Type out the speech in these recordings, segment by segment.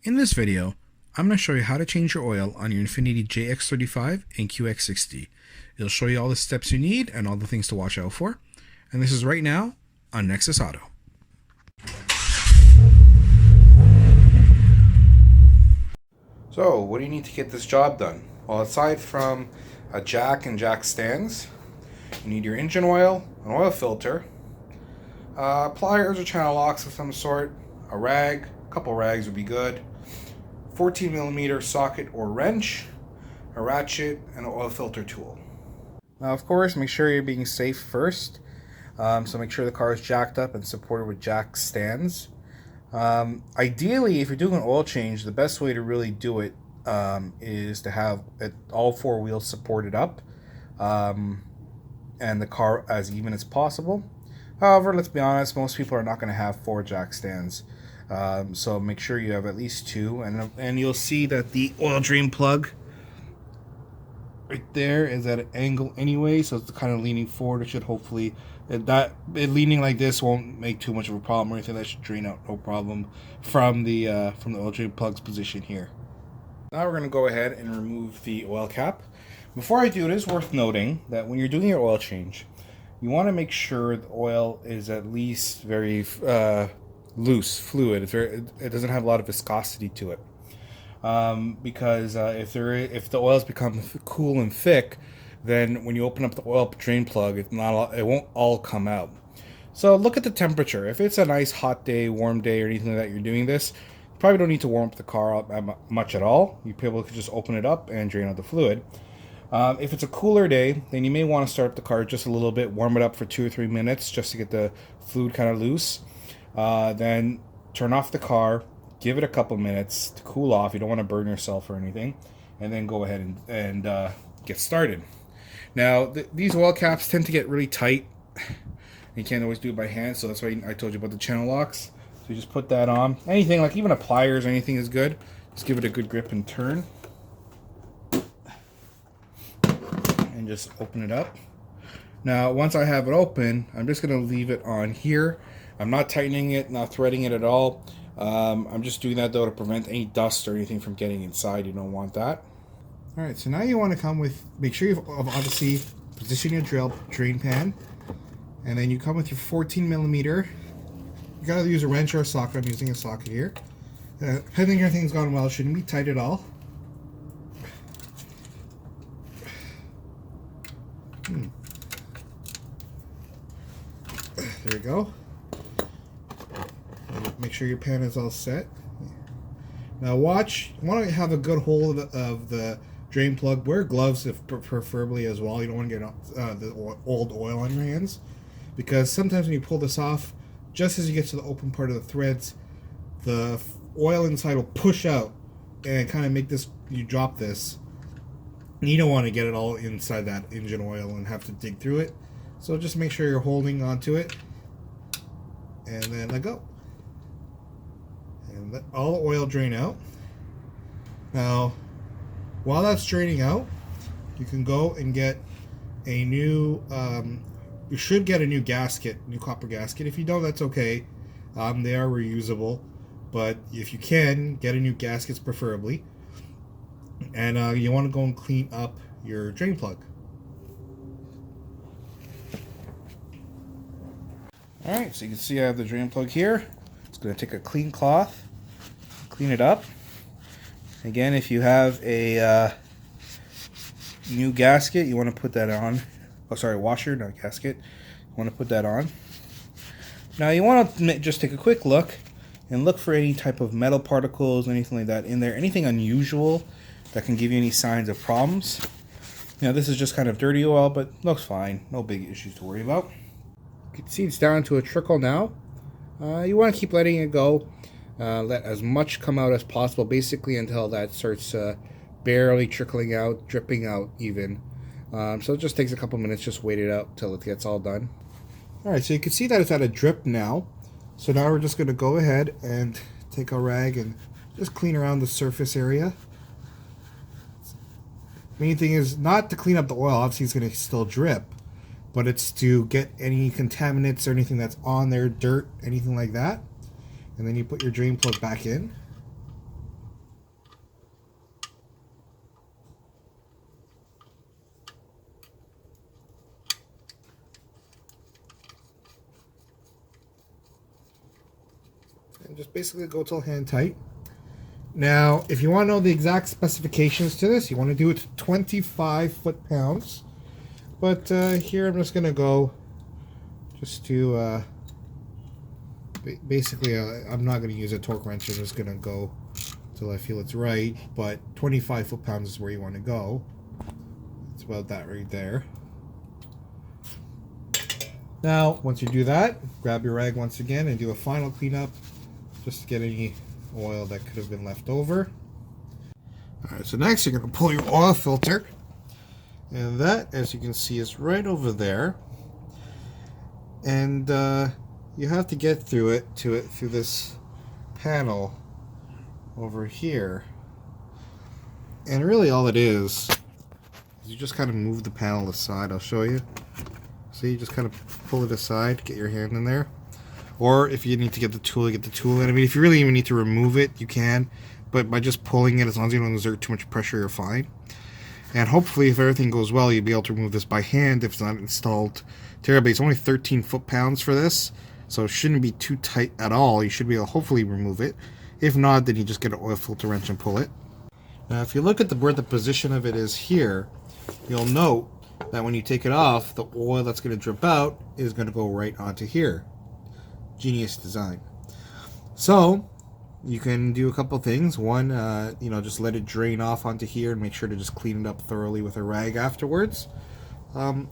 In this video, I'm going to show you how to change your oil on your Infiniti JX35 and QX60. It'll show you all the steps you need and all the things to watch out for. And this is right now on Nexus Auto. So, what do you need to get this job done? Well, aside from a jack and jack stands, you need your engine oil, an oil filter, pliers or channel locks of some sort, a rag, a couple rags would be good, 14mm socket or wrench, a ratchet, and an oil filter tool. Now, of course, make sure you're being safe first. So make sure the car is jacked up and supported with jack stands. Ideally, if you're doing an oil change, the best way to really do it is to have all four wheels supported up and the car as even as possible. However, let's be honest, most people are not going to have four jack stands. So make sure you have at least two, and you'll see that the oil drain plug right there is at an angle anyway, so it's kind of leaning forward. It should hopefully, leaning like this won't make too much of a problem or anything. That should drain out no problem from the oil drain plug's position here. Now we're going to go ahead and remove the oil cap. Before I do it, it's worth noting that when you're doing your oil change, you want to make sure the oil is at least very loose, fluid. It doesn't have a lot of viscosity to it. Because if the oils become cool and thick, then when you open up the oil drain plug, it won't all come out. So look at the temperature. If it's a nice hot day, warm day, or anything like that, you're doing this, you probably don't need to warm up the car up much at all. You'll be able to just open it up and drain out the fluid. If it's a cooler day, then you may want to start up the car just a little bit, warm it up for 2 or 3 minutes just to get the fluid kind of loose. Then turn off the car, give it a couple minutes to cool off. You don't want to burn yourself or anything, and then go ahead and get started. Now, these oil caps tend to get really tight. You can't always do it by hand, so that's why I told you about the channel locks. So you just put that on. Anything, like even a pliers or anything is good. Just give it a good grip and turn. And just open it up. Now, once I have it open, I'm just going to leave it on here. I'm not tightening it, not threading it at all. I'm just doing that though to prevent any dust or anything from getting inside. You don't want that. Alright, so now you want to make sure you've obviously position your drain pan. And then you come with your 14mm. You gotta use a wrench or a socket. I'm using a socket here. Depending if everything's gone well, it shouldn't be tight at all. There we go. Make sure your pan is all set. Now watch, you want to have a good hold of the drain plug. Wear gloves preferably as well. You don't want to get the old oil on your hands, because sometimes when you pull this off, just as you get to the open part of the threads, the oil inside will push out and kind of make you drop this. And you don't want to get it all inside that engine oil and have to dig through it. So just make sure you're holding onto it and then let go. And let all the oil drain out. Now, while that's draining out, you can go and get a new, you should get a new gasket, new copper gasket. If you don't, that's okay. They are reusable. But if you can, get a new gasket preferably. And you want to go and clean up your drain plug. Alright, so you can see I have the drain plug here. It's going to take a clean cloth, clean it up. Again, if you have a new gasket, you want to put that on. Oh, sorry, washer, not gasket. You want to put that on. Now you want to just take a quick look and look for any type of metal particles, anything like that in there, anything unusual that can give you any signs of problems. Now this is just kind of dirty oil, but looks fine. No big issues to worry about. You can see it's down to a trickle now. You want to keep letting it go. Let as much come out as possible, basically until that starts barely trickling out, dripping out even. So it just takes a couple minutes. Just wait it out till it gets all done. Alright, so you can see that it's at a drip now. So now we're just going to go ahead and take a rag and just clean around the surface area. Main thing is not to clean up the oil. Obviously it's going to still drip, but it's to get any contaminants or anything that's on there, dirt, anything like that. And then you put your drain plug back in. just basically go till hand tight. Now, if you want to know the exact specifications to this, you want to do it to 25 foot-pounds. But here I'm just going to go just to, basically, I'm not going to use a torque wrench. I'm just going to go till I feel it's right. But 25 foot-pounds is where you want to go. It's about that right there. Now, once you do that, grab your rag once again and do a final cleanup just to get any oil that could have been left over. Alright, so next you're going to pull your oil filter, and that, as you can see, is right over there. And you have to get through through this panel over here. And really all it is you just kind of move the panel aside. I'll show you. So you just kind of pull it aside, get your hand in there. Or if you need to get the tool, you get the tool in. I mean, if you really even need to remove it, you can. But by just pulling it, as long as you don't exert too much pressure, you're fine. And hopefully, if everything goes well, you'll be able to remove this by hand if it's not installed terribly. It's only 13 foot-pounds for this, so it shouldn't be too tight at all. You should be able to hopefully remove it. If not, then you just get an oil filter wrench and pull it. Now, if you look at where the position of it is here, you'll note that when you take it off, the oil that's going to drip out is going to go right onto here. Genius design. So you can do a couple things. One, you know, just let it drain off onto here and make sure to just clean it up thoroughly with a rag afterwards.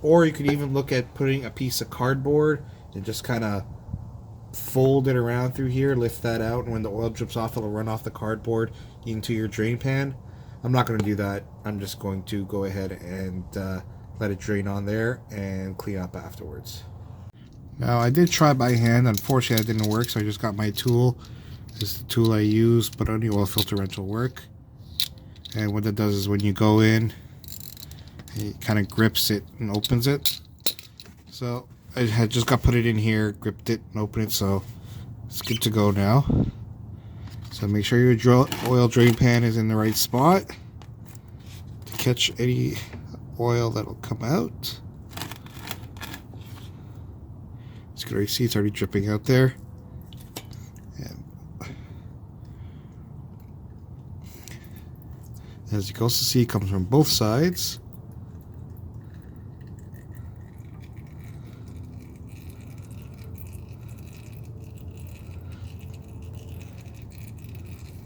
Or you could even look at putting a piece of cardboard and just kind of fold it around through here, lift that out, and when the oil drips off, it'll run off the cardboard into your drain pan. I'm not going to do that. I'm just going to go ahead and let it drain on there and clean up afterwards. Now, I did try by hand. Unfortunately, that didn't work, so I just got my tool. This is the tool I use, but only oil filter wrench will work. And what that does is when you go in, it kind of grips it and opens it. So I had just got put it in here, gripped it, and opened it, so it's good to go now. So make sure your oil drain pan is in the right spot to catch any oil that will come out. You can already see it's already dripping out there. And as you can also see, it comes from both sides.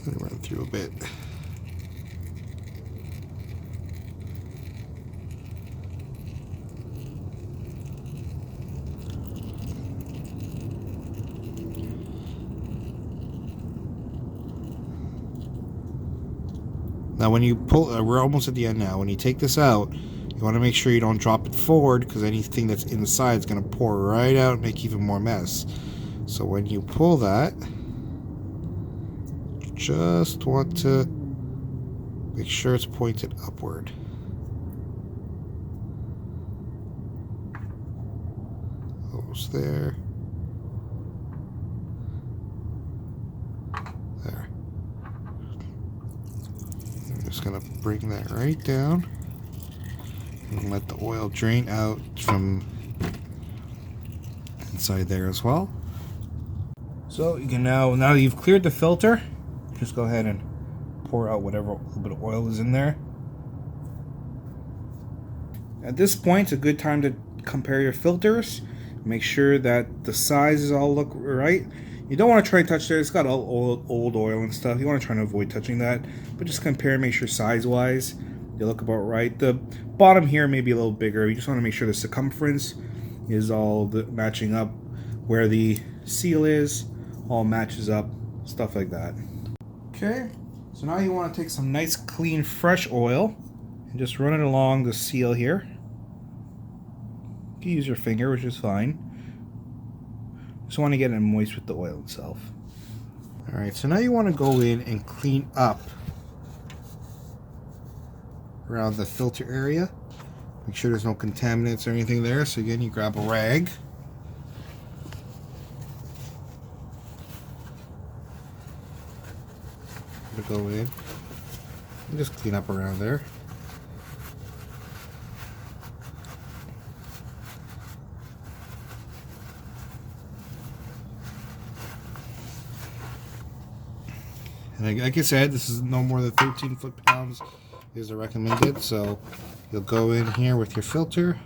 Let me run through a bit. Now when you pull, we're almost at the end now. When you take this out, you want to make sure you don't drop it forward, because anything that's inside is going to pour right out and make even more mess. So when you pull that, you just want to make sure it's pointed upward. Almost there. There. I'm just going to bring that right down and let the oil drain out from inside there as well. So you can now you've cleared the filter, just go ahead and pour out whatever little bit of oil is in there. At this point, it's a good time to compare your filters. Make sure that the sizes all look right. You don't want to try and touch there. It's got all old oil and stuff. You want to try and avoid touching that. But just compare, make sure size-wise they look about right. The bottom here may be a little bigger. You just want to make sure the circumference is all matching up. Where the seal is, all matches up. Stuff like that. Okay, so now you want to take some nice, clean, fresh oil and just run it along the seal here. You can use your finger, which is fine. Just want to get it moist with the oil itself. Alright, so now you want to go in and clean up around the filter area. Make sure there's no contaminants or anything there. So again, you grab a rag. Go in and just clean up around there. And like I said, this is no more than 13 foot-pounds is the recommended. So you'll go in here with your filter,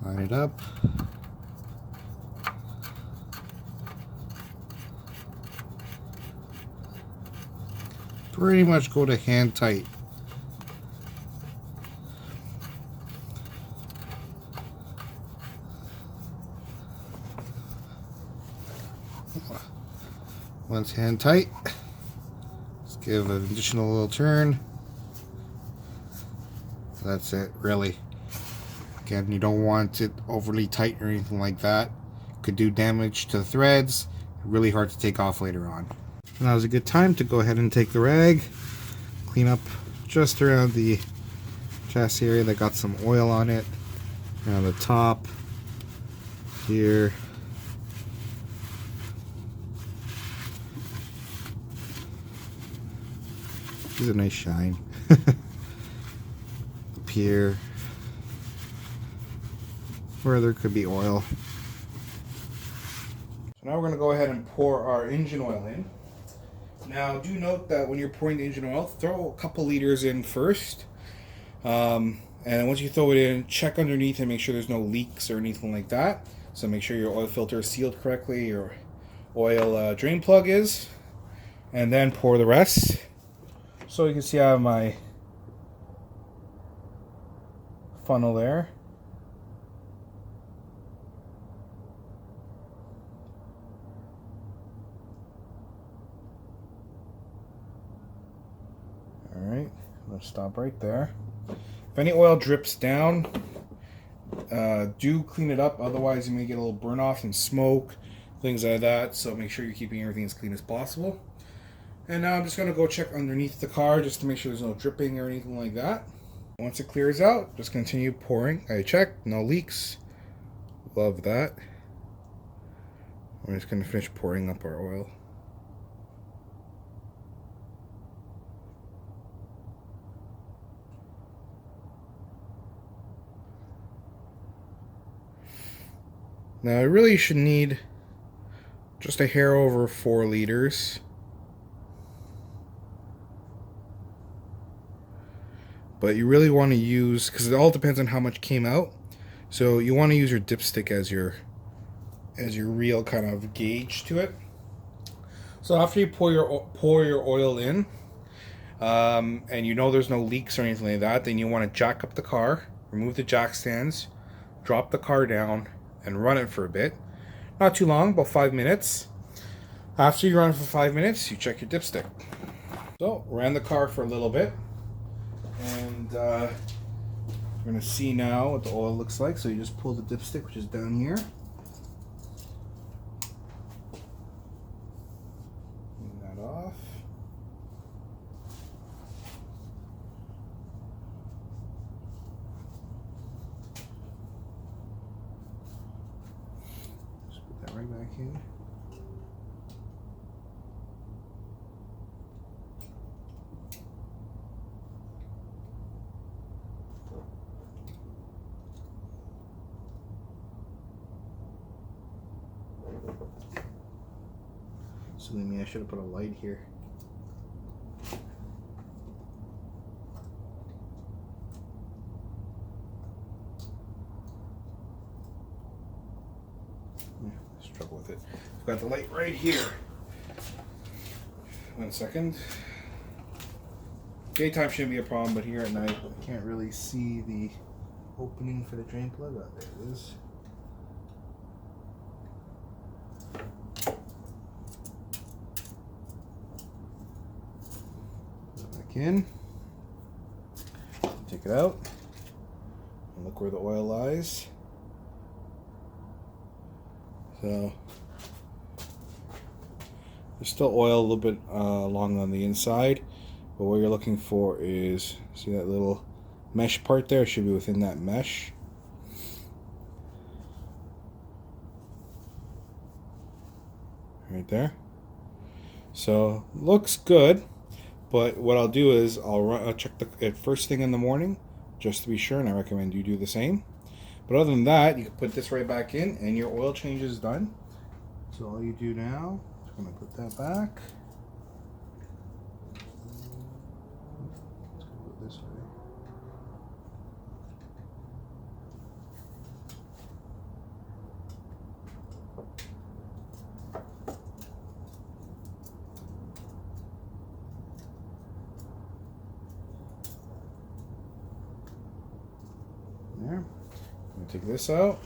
line it up. Pretty much go to hand tight. Once hand tight, just give an additional little turn. That's it, really. Again, you don't want it overly tight or anything like that. Could do damage to the threads. Really hard to take off later on. Now is a good time to go ahead and take the rag, clean up just around the chassis area that got some oil on it, around the top, here. This is a nice shine. Up here, where there could be oil. So now we're going to go ahead and pour our engine oil in. Now, do note that when you're pouring the engine oil, throw a couple liters in first. And once you throw it in, check underneath and make sure there's no leaks or anything like that. So make sure your oil filter is sealed correctly, your oil drain plug is. And then pour the rest. So you can see I have my funnel there. Alright, I'm going to stop right there. If any oil drips down, do clean it up, otherwise you may get a little burn off and smoke, things like that, so make sure you're keeping everything as clean as possible. And now I'm just going to go check underneath the car just to make sure there's no dripping or anything like that. Once it clears out, just continue pouring. I checked, no leaks. Love that. We're just going to finish pouring up our oil. Now I really should need just a hair over 4 liters. But you really want to use, because it all depends on how much came out. So you want to use your dipstick as your real kind of gauge to it. So after you pour your oil in, and you know there's no leaks or anything like that, then you want to jack up the car, remove the jack stands, drop the car down, and run it for a bit. Not too long, about 5 minutes. After you run it for 5 minutes, you check your dipstick. So ran the car for a little bit. And we're going to see now what the oil looks like. So you just pull the dipstick, which is down here. Clean that off. Just put that right back in. Silly me, I should have put a light here. Yeah, struggle with it. I've got the light right here. 1 second. Daytime shouldn't be a problem, but here at night I can't really see the opening for the drain plug. Oh, there it is. In, take it out, and look where the oil lies. So there's still oil a little bit along on the inside, but what you're looking for is, see that little mesh part there? It should be within that mesh. Right there. So looks good. But what I'll do is I'll check it first thing in the morning, just to be sure, and I recommend you do the same. But other than that, you can put this right back in, and your oil change is done. So all you do now is going to put that back. take this out.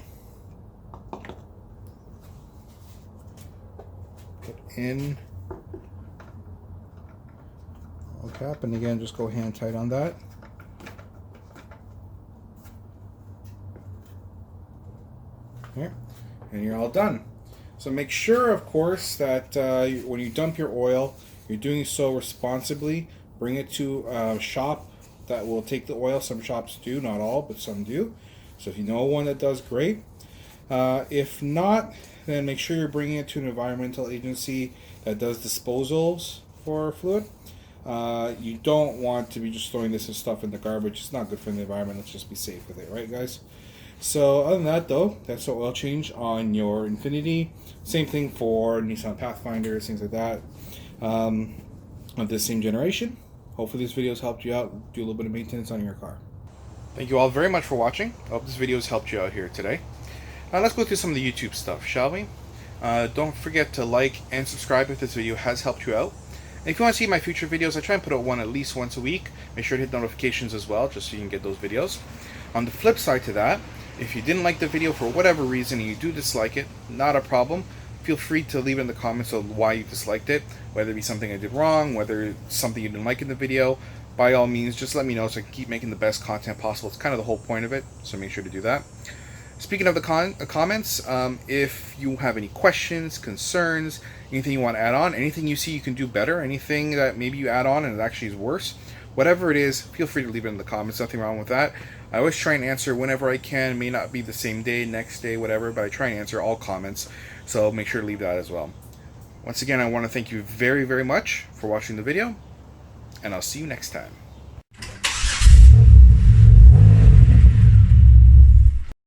Put in all cap, and again, just go hand tight on that. Here, and you're all done. So make sure, of course, that when you dump your oil, you're doing so responsibly. Bring it to a shop that will take the oil. Some shops do, not all, but some do. So if you know one that does, great. If not, then make sure you're bringing it to an environmental agency that does disposals for fluid. You don't want to be just throwing this stuff in the garbage. It's not good for the environment. Let's just be safe with it, right, guys? So other than that, though, that's the oil change on your Infiniti. Same thing for Nissan Pathfinders, things like that, of this same generation. Hopefully this video has helped you out. Do a little bit of maintenance on your car. Thank you all very much for watching. I hope this video has helped you out here today. Now let's go through some of the YouTube stuff, shall we? Don't forget to like and subscribe if this video has helped you out. And if you want to see my future videos, I try and put out one at least once a week. Make sure to hit notifications as well, just so you can get those videos. On the flip side to that, if you didn't like the video for whatever reason and you do dislike it, not a problem. Feel free to leave it in the comments of why you disliked it, whether it be something I did wrong, whether it's something you didn't like in the video. By all means, just let me know so I can keep making the best content possible. It's kind of the whole point of it, so make sure to do that. Speaking of the comments, if you have any questions, concerns, anything you want to add on, anything you see you can do better, anything that maybe you add on and it actually is worse, whatever it is, feel free to leave it in the comments. Nothing wrong with that. I always try and answer whenever I can. It may not be the same day, next day, whatever, but I try and answer all comments, so make sure to leave that as well. Once again, I want to thank you very, very much for watching the video, and I'll see you next time.